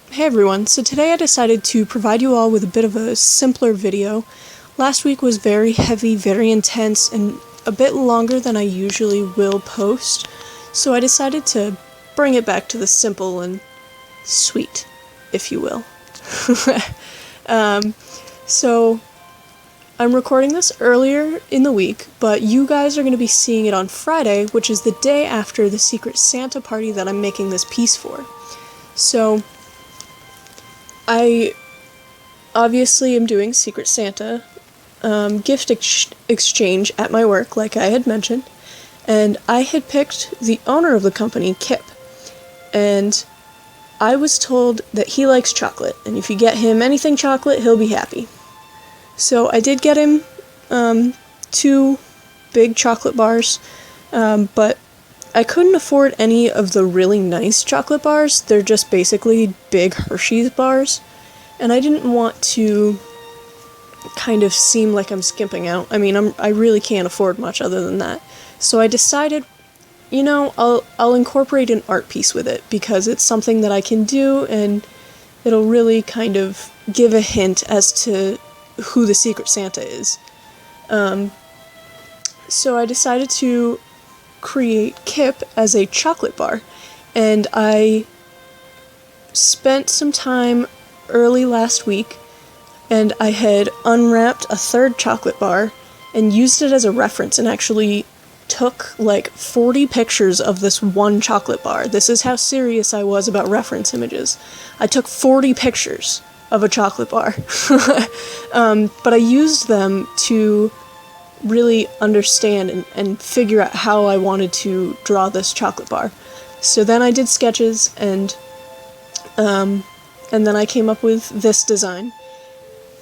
Hey everyone, so today I decided to provide you all with a bit of a simpler video. Last week was very heavy, very intense, and a bit longer than I usually will post, so I decided to bring it back to the simple and sweet, if you will. So I'm recording this earlier in the week, but you guys are going to be seeing it on Friday, which is the day after the Secret Santa party that I'm making this piece for. So I obviously am doing Secret Santa gift exchange at my work, like I had mentioned, and I had picked the owner of the company, Kip, and I was told that he likes chocolate, and if you get him anything chocolate, he'll be happy. So I did get him 2 big chocolate bars, but I couldn't afford any of the really nice chocolate bars. They're just basically big Hershey's bars, and I didn't want to kind of seem like I'm skimping out. I mean, I really can't afford much other than that. So I decided, you know, I'll incorporate an art piece with it, because it's something that I can do, and it'll really kind of give a hint as to who the Secret Santa is. So I decided to create Kip as a chocolate bar, and I spent some time early last week, and I had unwrapped a 3rd chocolate bar and used it as a reference, and actually took like 40 pictures of this one chocolate bar. This is how serious I was about reference images. I took 40 pictures of a chocolate bar, but I used them to really understand and figure out how I wanted to draw this chocolate bar. So then I did sketches, and then I came up with this design.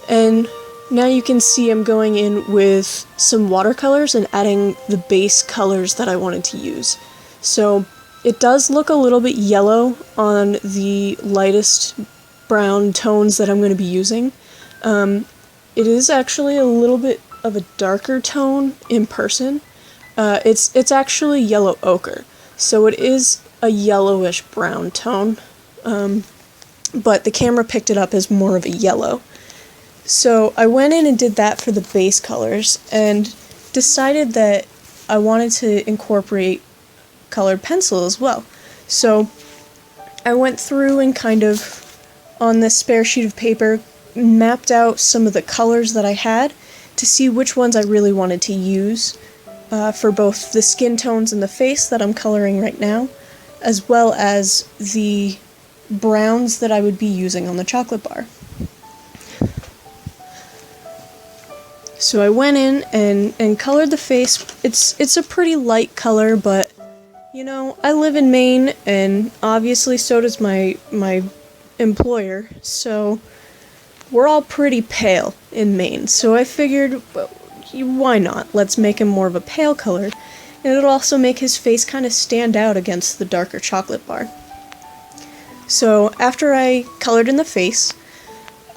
And now you can see I'm going in with some watercolors and adding the base colors that I wanted to use. So it does look a little bit yellow on the lightest brown tones that I'm going to be using. It is actually a little bit of a darker tone in person. It's actually yellow ochre, so it is a yellowish brown tone, but the camera picked it up as more of a yellow. So I went in and did that for the base colors, and decided that I wanted to incorporate colored pencil as well. So I went through and kind of, on this spare sheet of paper, mapped out some of the colors that I had to see which ones I really wanted to use for both the skin tones in the face that I'm coloring right now, as well as the browns that I would be using on the chocolate bar. So I went in and colored the face. It's a pretty light color, but you know, I live in Maine, and obviously so does my employer, so we're all pretty pale in Maine. So I figured, well, why not? Let's make him more of a pale color, and it'll also make his face kind of stand out against the darker chocolate bar. So after I colored in the face,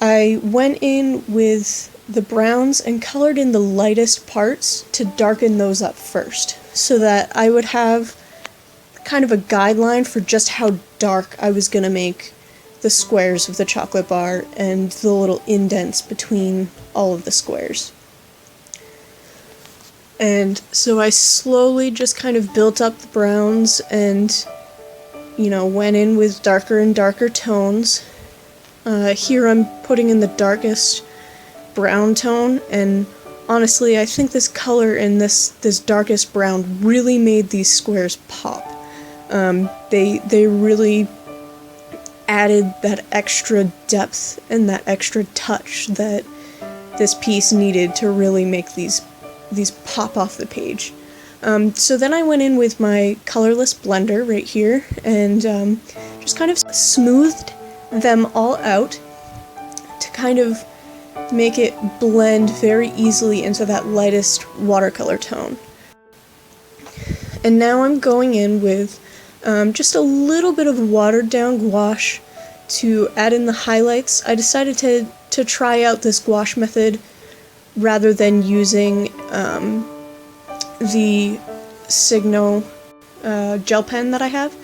I went in with the browns and colored in the lightest parts to darken those up first, so that I would have kind of a guideline for just how dark I was going to make the squares of the chocolate bar and the little indents between all of the squares. And so I slowly just kind of built up the browns and, you know, went in with darker and darker tones. Here I'm putting in the darkest brown tone, and honestly I think this color and this darkest brown really made these squares pop. They really added that extra depth and that extra touch that this piece needed to really make these pop off the page. So then I went in with my colorless blender right here and just kind of smoothed them all out to kind of make it blend very easily into that lightest watercolor tone. And now I'm going in with just a little bit of watered down gouache to add in the highlights. I decided to try out this gouache method rather than using the Signo gel pen that I have,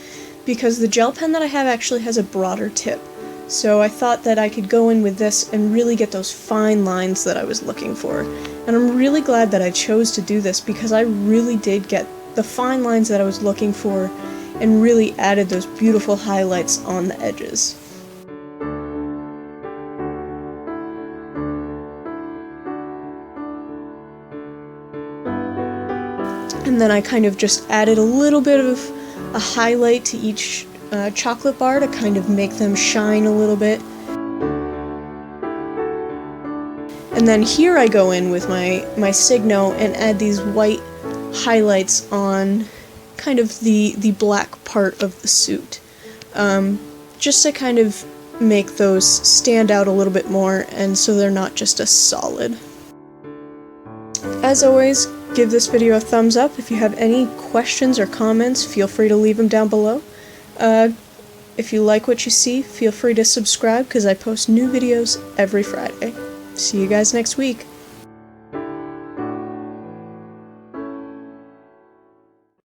because the gel pen that I have actually has a broader tip. So I thought that I could go in with this and really get those fine lines that I was looking for. And I'm really glad that I chose to do this because I really did get the fine lines that I was looking for and really added those beautiful highlights on the edges. And then I kind of just added a little bit of a highlight to each chocolate bar to kind of make them shine a little bit. And then here I go in with my Signo and add these white highlights on kind of the black part of the suit. Just to kind of make those stand out a little bit more and so they're not just a solid. As always, give this video a thumbs up. If you have any questions or comments, feel free to leave them down below. If you like what you see, feel free to subscribe because I post new videos every Friday. See you guys next week.